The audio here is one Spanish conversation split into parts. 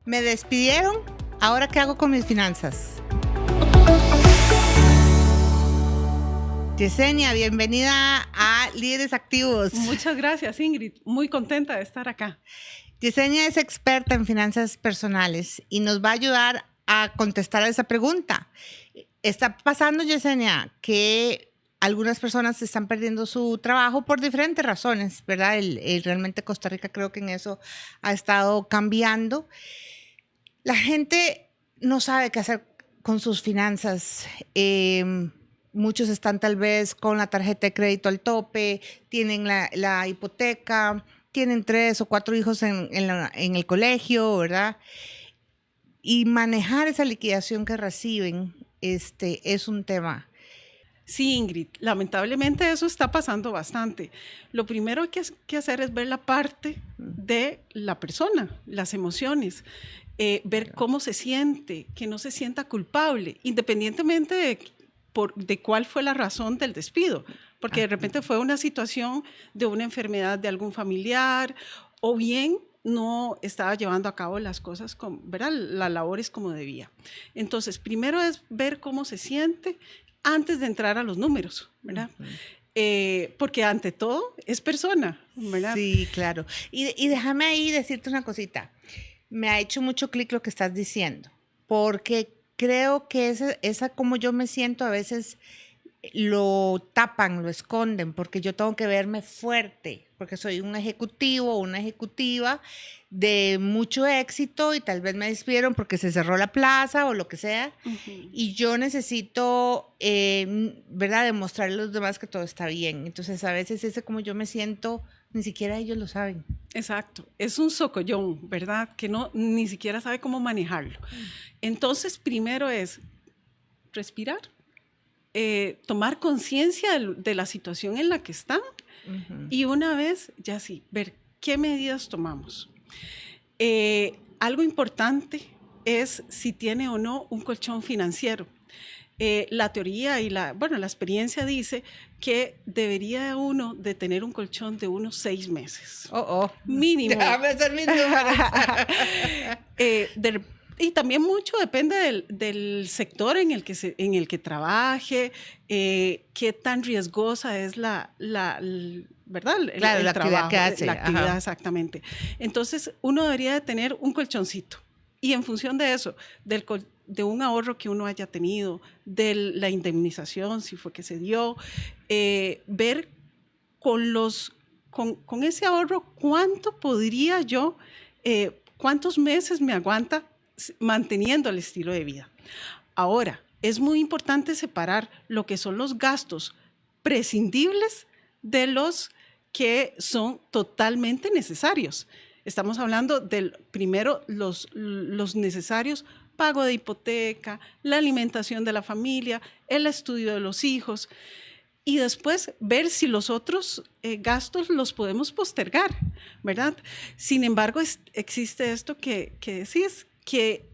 Me despidieron, ¿ahora qué hago con mis finanzas? Yesenia, bienvenida a Líderes Activos. Muchas gracias, Ingrid. Muy contenta de estar acá. Yesenia es experta en finanzas personales y nos va a ayudar a contestar a esa pregunta. Está pasando, Yesenia, que algunas personas están perdiendo su trabajo por diferentes razones, ¿verdad? Realmente Costa Rica creo que en eso ha estado cambiando. La gente no sabe qué hacer con sus finanzas. Muchos están tal vez con la tarjeta de crédito al tope, tienen la hipoteca, tienen 3 o 4 hijos en el colegio, ¿verdad? Y manejar esa liquidación que reciben es un tema. Sí, Ingrid, lamentablemente eso está pasando bastante. Lo primero que hay que hacer es ver la parte de la persona, las emociones, ver cómo se siente, que no se sienta culpable, independientemente de cuál fue la razón del despido, porque de repente fue una situación de una enfermedad de algún familiar o bien no estaba llevando a cabo las cosas, ¿verdad? Las labores como debía. Entonces, primero es ver cómo se siente antes de entrar a los números, ¿verdad? Porque ante todo es persona, ¿verdad? Sí, claro. Y déjame ahí decirte una cosita. Me ha hecho mucho clic lo que estás diciendo, porque creo que esa como yo me siento a veces lo tapan, lo esconden, porque yo tengo que verme fuerte, porque soy un ejecutivo o una ejecutiva de mucho éxito y tal vez me despidieron porque se cerró la plaza o lo que sea, y yo necesito, ¿verdad?, demostrarle a los demás que todo está bien. Entonces, a veces ese como yo me siento, ni siquiera ellos lo saben. Exacto, es un socollón, ¿verdad?, que ni siquiera sabe cómo manejarlo. Entonces, primero es respirar, tomar conciencia de la situación en la que están y una vez, ya sí, ver qué medidas tomamos. Algo importante es si tiene o no un colchón financiero. La teoría y la experiencia dice que debería uno de tener un colchón de unos 6 meses. Mínimo. Déjame hacer mis números. Y también mucho depende del sector en el que trabaje, qué tan riesgosa es ¿verdad? Claro, la trabajo, actividad que hace. la actividad, exactamente. Entonces, uno debería de tener un colchoncito. Y en función de eso, de un ahorro que uno haya tenido, de la indemnización, si fue que se dio, ver con ese ahorro cuánto podría yo, cuántos meses me aguanta manteniendo el estilo de vida. Ahora, es muy importante separar lo que son los gastos prescindibles de los que son totalmente necesarios. Estamos hablando primero los necesarios, pago de hipoteca, la alimentación de la familia, el estudio de los hijos y después ver si los otros gastos los podemos postergar, ¿verdad? Sin embargo, existe esto que decís, que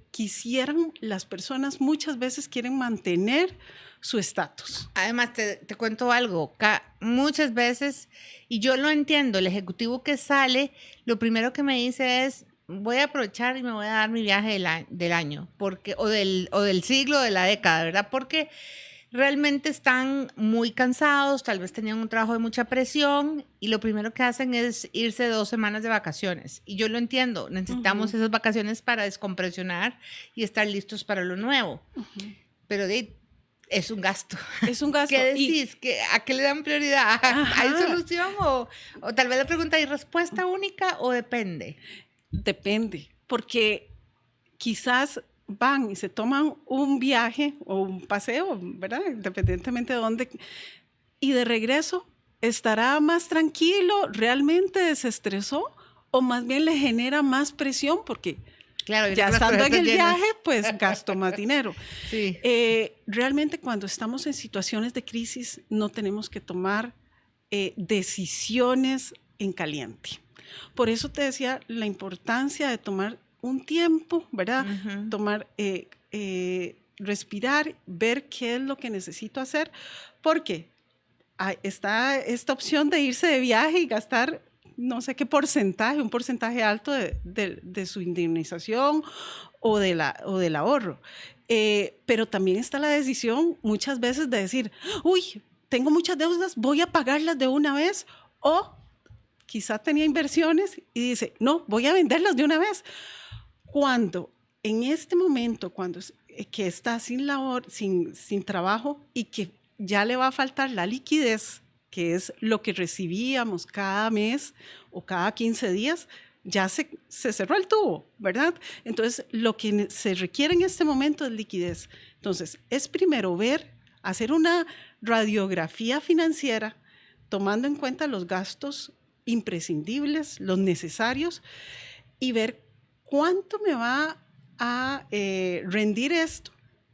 las personas muchas veces quieren mantener su estatus. Además, te cuento algo, muchas veces, y yo lo entiendo, el ejecutivo que sale, lo primero que me dice es, voy a aprovechar y me voy a dar mi viaje del año, o del siglo, de la década, ¿verdad? Porque realmente están muy cansados, tal vez tenían un trabajo de mucha presión y lo primero que hacen es irse 2 semanas de vacaciones. Y yo lo entiendo, necesitamos esas vacaciones para descompresionar y estar listos para lo nuevo. Pero es un gasto. Es un gasto. ¿Qué decís? ¿A qué le dan prioridad? ¿Hay solución o tal vez la pregunta hay respuesta única o depende? Depende, porque quizás van y se toman un viaje o un paseo, ¿verdad? Independientemente de dónde. Y de regreso, ¿estará más tranquilo? ¿Realmente desestresó? ¿O más bien le genera más presión? Porque claro, ya estando en el viaje, pues gasto más dinero. Sí. Realmente cuando estamos en situaciones de crisis, no tenemos que tomar decisiones en caliente. Por eso te decía la importancia de tomar un tiempo, ¿verdad? Tomar, respirar, ver qué es lo que necesito hacer, porque está esta opción de irse de viaje y gastar no sé qué porcentaje, un porcentaje alto de su indemnización o del ahorro. Pero también está la decisión muchas veces de decir, uy, tengo muchas deudas, voy a pagarlas de una vez, o quizá tenía inversiones y dice, no, voy a venderlas de una vez. Cuando en este momento, que está sin labor, sin trabajo y que ya le va a faltar la liquidez, que es lo que recibíamos cada mes o cada 15 días, ya se cerró el tubo, ¿verdad? Entonces, lo que se requiere en este momento es liquidez. Entonces, es primero hacer una radiografía financiera, tomando en cuenta los gastos imprescindibles, los necesarios, y ver cuánto me va a rendir esto.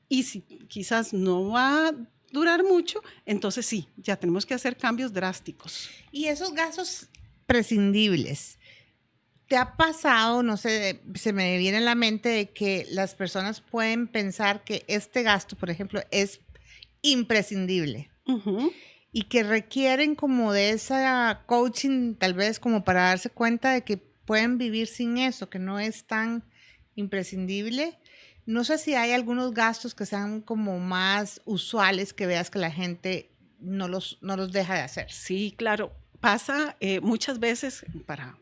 Y si quizás no va a durar mucho, entonces sí, ya tenemos que hacer cambios drásticos. Y esos gastos prescindibles, ¿te ha pasado, no sé, se me viene en la mente de que las personas pueden pensar que este gasto, por ejemplo, es imprescindible? Uh-huh. Y que requieren como de esa coaching, tal vez como para darse cuenta de que pueden vivir sin eso, que no es tan imprescindible. No sé si hay algunos gastos que sean como más usuales que veas que la gente no los deja de hacer. Sí, claro. Pasa muchas veces para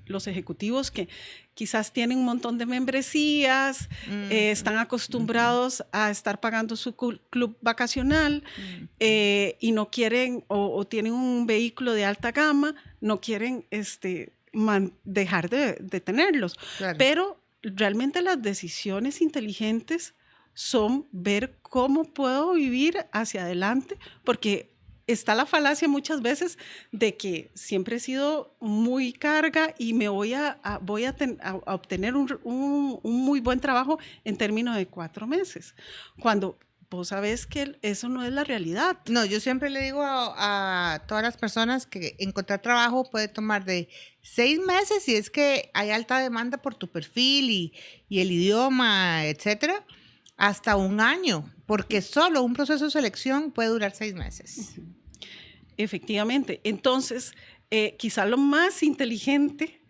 los ejecutivos que quizás tienen un montón de membresías, están acostumbrados a estar pagando su club vacacional y no quieren, o tienen un vehículo de alta gama, no quieren dejar de tenerlos. Claro. Pero realmente las decisiones inteligentes son ver cómo puedo vivir hacia adelante, porque está la falacia muchas veces de que siempre he sido muy carga y me voy a obtener un muy buen trabajo en términos de 4 meses, cuando vos sabés que eso no es la realidad. No, yo siempre le digo a todas las personas que encontrar trabajo puede tomar de 6 meses si es que hay alta demanda por tu perfil y el idioma, etcétera, hasta 1 año, porque solo un proceso de selección puede durar 6 meses. Efectivamente. Entonces, quizá lo más inteligente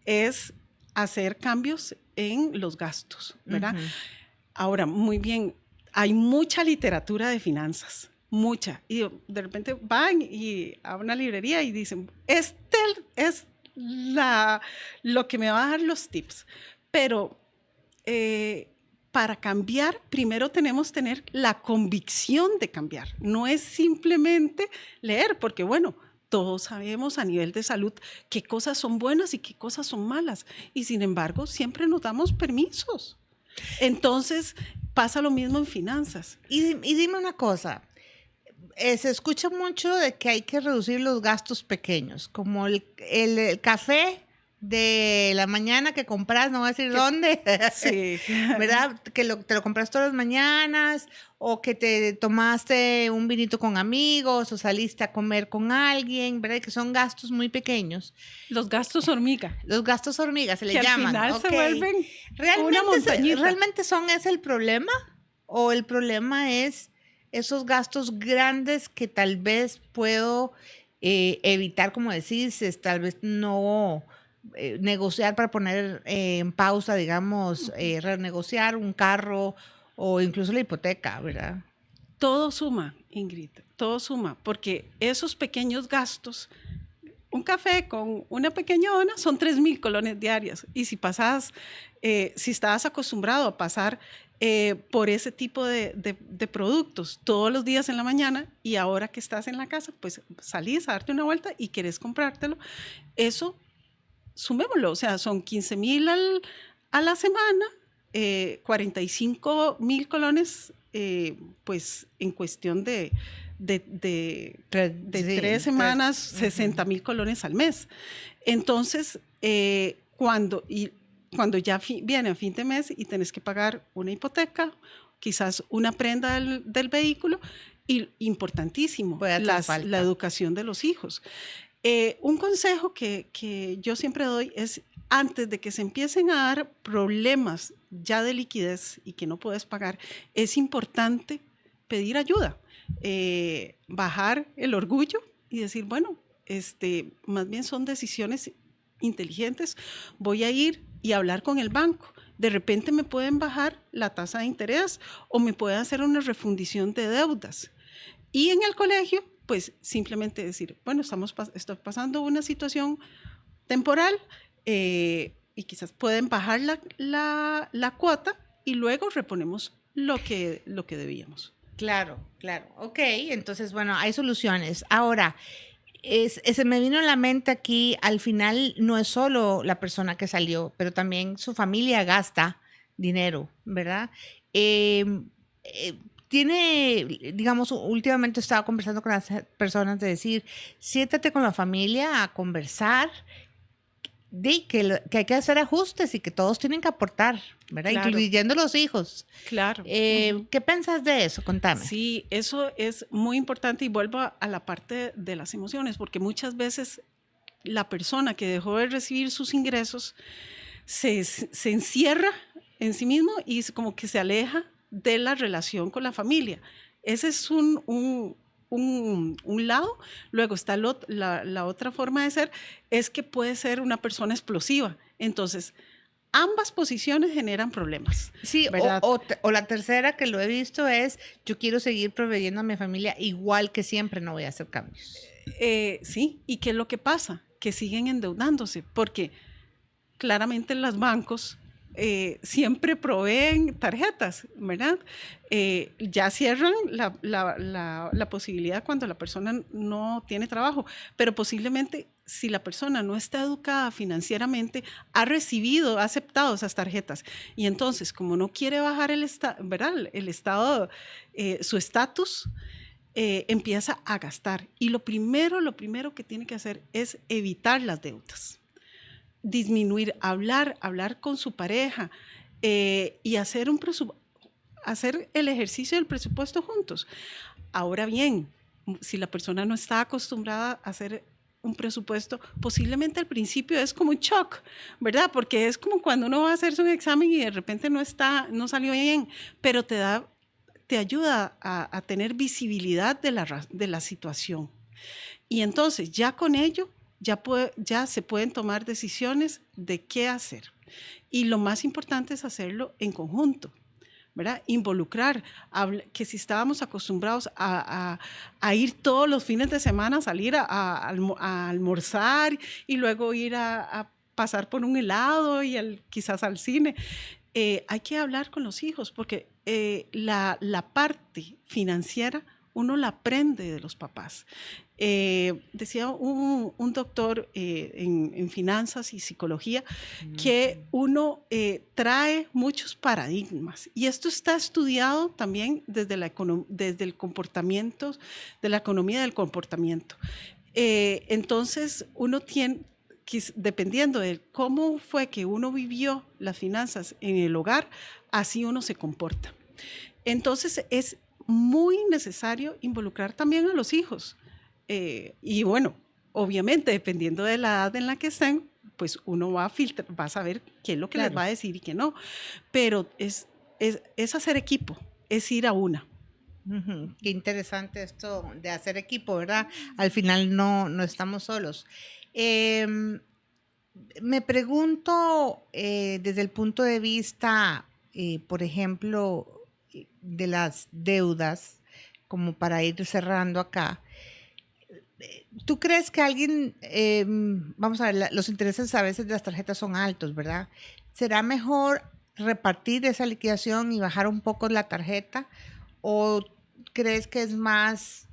es hacer cambios en los gastos, ¿verdad? Ahora, muy bien, hay mucha literatura de finanzas, mucha. Y de repente van a una librería y dicen, este es lo que me va a dar los tips. Pero para cambiar, primero tenemos que tener la convicción de cambiar. No es simplemente leer, porque bueno, todos sabemos a nivel de salud qué cosas son buenas y qué cosas son malas. Y sin embargo, siempre nos damos permisos. Entonces, pasa lo mismo en finanzas. Y dime una cosa, se escucha mucho de que hay que reducir los gastos pequeños, como el café de la mañana que compras, no voy a decir dónde, sí. ¿verdad? Que te lo compras todas las mañanas, o que te tomaste un vinito con amigos, o saliste a comer con alguien, ¿verdad? Que son gastos muy pequeños. Los gastos hormiga. Los gastos hormiga se le que llaman. Al final se vuelven una montañita. ¿Realmente son ese el problema? ¿O el problema es esos gastos grandes que tal vez puedo evitar, como decís, tal vez no negociar para poner en pausa, digamos, renegociar un carro o incluso la hipoteca, ¿verdad? Todo suma, Ingrid, todo suma, porque esos pequeños gastos, un café con una pequeña dona son 3,000 colones diarias. Y si pasas, si estabas acostumbrado a pasar por ese tipo de productos todos los días en la mañana y ahora que estás en la casa, pues salís a darte una vuelta y querés comprártelo, eso sumémoslo, o sea, son 15,000 a la semana, 45,000 colones, pues en cuestión de 3 semanas, 60,000 colones al mes. Entonces, cuando ya viene a fin de mes y tenés que pagar una hipoteca, quizás una prenda del vehículo, y importantísimo, la educación de los hijos. Un consejo que yo siempre doy es, antes de que se empiecen a dar problemas ya de liquidez y que no puedes pagar, es importante pedir ayuda, bajar el orgullo y decir, bueno, más bien son decisiones inteligentes, voy a ir y hablar con el banco. De repente me pueden bajar la tasa de interés o me pueden hacer una refundición de deudas. Y en el colegio, pues simplemente decir, bueno, estoy pasando una situación temporal y quizás pueden bajar la cuota y luego reponemos lo que debíamos. Claro, claro. Ok, entonces, bueno, hay soluciones. Ahora, se me vino a la mente aquí, al final no es solo la persona que salió, pero también su familia gasta dinero, ¿verdad? Eh, digamos, últimamente he estado conversando con las personas de decir, siéntate con la familia a conversar, que hay que hacer ajustes y que todos tienen que aportar, ¿verdad? Claro. Incluyendo los hijos. Claro. ¿Qué piensas de eso? Contame. Sí, eso es muy importante y vuelvo a la parte de las emociones, porque muchas veces la persona que dejó de recibir sus ingresos se encierra en sí mismo y como que se aleja de la relación con la familia. Ese es un lado. Luego está la otra forma de ser, es que puede ser una persona explosiva. Entonces, ambas posiciones generan problemas. Sí, ¿verdad? o la tercera que lo he visto es, yo quiero seguir proveyendo a mi familia igual que siempre, no voy a hacer cambios. Sí, ¿y qué es lo que pasa? Que siguen endeudándose, porque claramente los bancos siempre proveen tarjetas, ¿verdad? Ya cierran la posibilidad cuando la persona no tiene trabajo, pero posiblemente si la persona no está educada financieramente, ha aceptado esas tarjetas y entonces como no quiere bajar ¿verdad? El estado, su estatus, empieza a gastar. Y lo primero que tiene que hacer es evitar las deudas. Disminuir, hablar con su pareja y hacer el ejercicio del presupuesto juntos. Ahora bien, si la persona no está acostumbrada a hacer un presupuesto, posiblemente al principio es como un shock, ¿verdad? Porque es como cuando uno va a hacerse un examen y de repente no salió bien, pero te ayuda a tener visibilidad de la situación. Y entonces ya con ello ya se pueden tomar decisiones de qué hacer. Y lo más importante es hacerlo en conjunto, ¿verdad? Involucrar, que si estábamos acostumbrados a ir todos los fines de semana, a salir a almorzar y luego ir a pasar por un helado y quizás al cine, hay que hablar con los hijos porque la parte financiera uno la aprende de los papás. Decía un doctor en finanzas y psicología que uno trae muchos paradigmas y esto está estudiado también desde el comportamiento, de la economía del comportamiento. Entonces uno tiene, dependiendo de cómo fue que uno vivió las finanzas en el hogar, así uno se comporta. Entonces es muy necesario involucrar también a los hijos. Y bueno, obviamente, dependiendo de la edad en la que estén, pues uno va a saber qué es lo que les va a decir y qué no. Pero es hacer equipo, es ir a una. Qué interesante esto de hacer equipo, ¿verdad? Al final no estamos solos. Me pregunto desde el punto de vista, por ejemplo, de las deudas, como para ir cerrando acá. ¿Tú crees que alguien, vamos a ver, los intereses a veces de las tarjetas son altos, ¿verdad? ¿Será mejor repartir esa liquidación y bajar un poco la tarjeta? ¿O crees que es más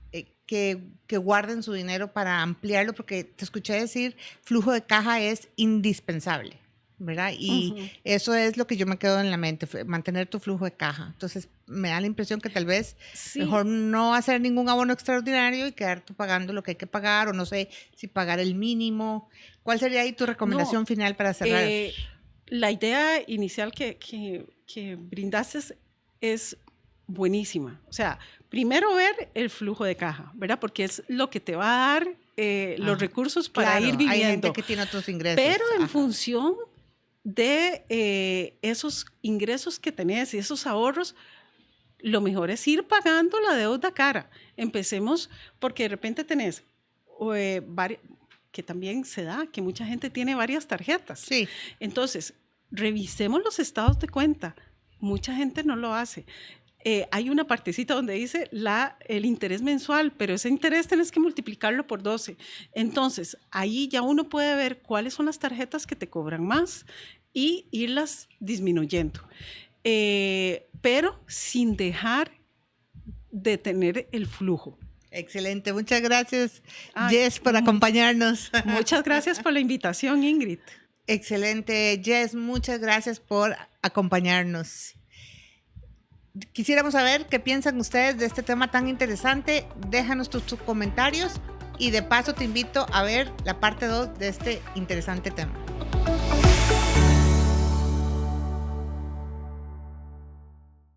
que guarden su dinero para ampliarlo? Porque te escuché decir, flujo de caja es indispensable, ¿verdad? Y eso es lo que yo me quedo en la mente, mantener tu flujo de caja. Entonces, me da la impresión que tal vez mejor no hacer ningún abono extraordinario y quedar tú pagando lo que hay que pagar, o no sé si pagar el mínimo. ¿Cuál sería ahí tu recomendación final para cerrar? La idea inicial que brindaste es buenísima. O sea, primero ver el flujo de caja, ¿verdad? Porque es lo que te va a dar los recursos para ir viviendo. Hay gente que tiene otros ingresos. Pero en función de esos ingresos que tenés y esos ahorros, lo mejor es ir pagando la deuda cara. Empecemos porque de repente tenés que también se da, que mucha gente tiene varias tarjetas. Sí. Entonces, revisemos los estados de cuenta. Mucha gente no lo hace. Hay una partecita donde dice el interés mensual, pero ese interés tienes que multiplicarlo por 12. Entonces, ahí ya uno puede ver cuáles son las tarjetas que te cobran más y irlas disminuyendo. Pero sin dejar de tener el flujo. Excelente, muchas gracias, Jess, por acompañarnos. Muchas gracias por la invitación, Ingrid. Excelente, Jess, muchas gracias por acompañarnos. Quisiéramos saber qué piensan ustedes de este tema tan interesante. Déjanos tus comentarios y de paso te invito a ver la parte 2 de este interesante tema.